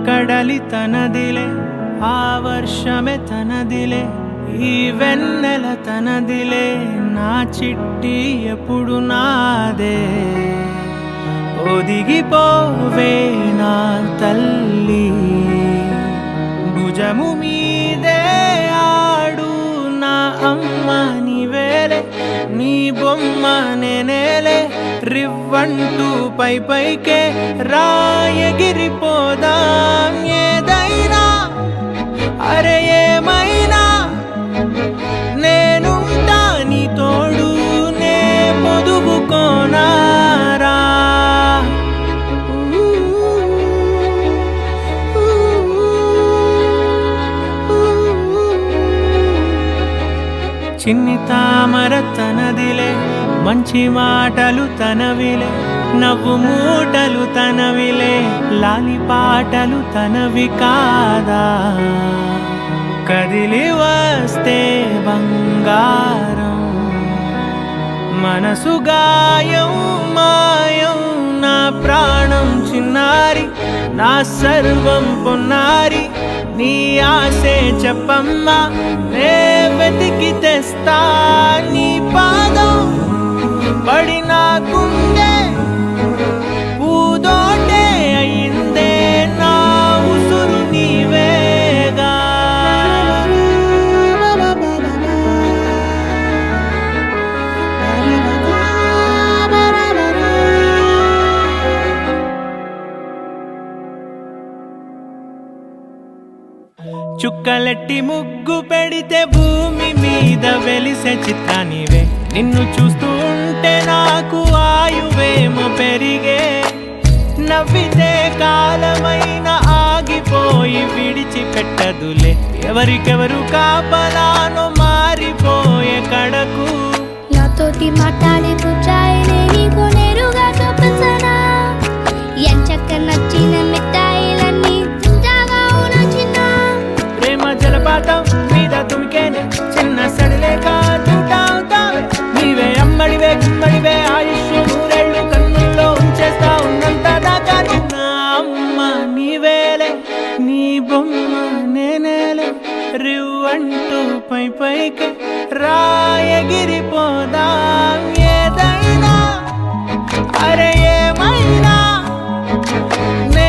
కడలి తనదిలే, ఆ వర్షమే తనదిలే, ఈ వెన్నెల తనదిలే, నా చిట్టి ఎప్పుడు నాదే. ఒదిగిపోవే నా తల్లి, భుజము మీదే ఆడు నా అమ్మ నీవేలే, నీ బొమ్మ నేనేలే, రివ్వంటూ పై పైకే రాయగిరిపోదాం. ఏదైనా అరే ఏమైనా నేనుంటా నీ తోడు, నే పొదుపుకోనారా. చిన్ని తామర తనదిలే, మంచి మాటలు తనవిలే, నవ్వు మూటలు తనవిలే, లాలి పాటలు తనవి కాదా. కదిలి వస్తే బంగారం, మనసు గాయం మాయం, నా ప్రాణం చిన్నారి, నా సర్వం పొన్నారి, నీ ఆశే చెప్పమ్మా, నే వెతికి తెస్తా నీ పాదం. పడిన గుండె పూదోటే అయిందే, నా ఉసురు నీవేగా. చుక్కలెట్టి ముగ్గు పెడితే భూమి మీద వెలిసే చిత్రానివే, నిన్ను చూస్తూ ఉంటే నాకు ఆయువేమో పెరిగే. నవ్వితే కాలమైన ఆగిపోయి విడిచిపెట్టదులే, ఎవరికెవరు కాపలానో మారిపోయే కడకు. నాతోటి మాట్లాడే పుచ్చాయిలే నీకు నేరుగా చూపించనా, ఎంచక్క నచ్చిన మిఠాయిలన్నీ తింటాగా నచ్చిన. ప్రేమ జలపాతం మీద తుమికేనే, చిన్న సడిలేక చూటావుతావే, నీవే అమ్మడివే గుమ్మడివే, ఆయుష్ నూరేళ్ళు కన్నుల్లో ఉంచేస్తా ఉన్నంత దాకా. నా అమ్మ నీవేలే, నీ బొమ్మ నేనేలే, రివ్వంటూ పై పైకి రాయగిరిపోదాం. ఏదైనా అరే ఏమైనా నే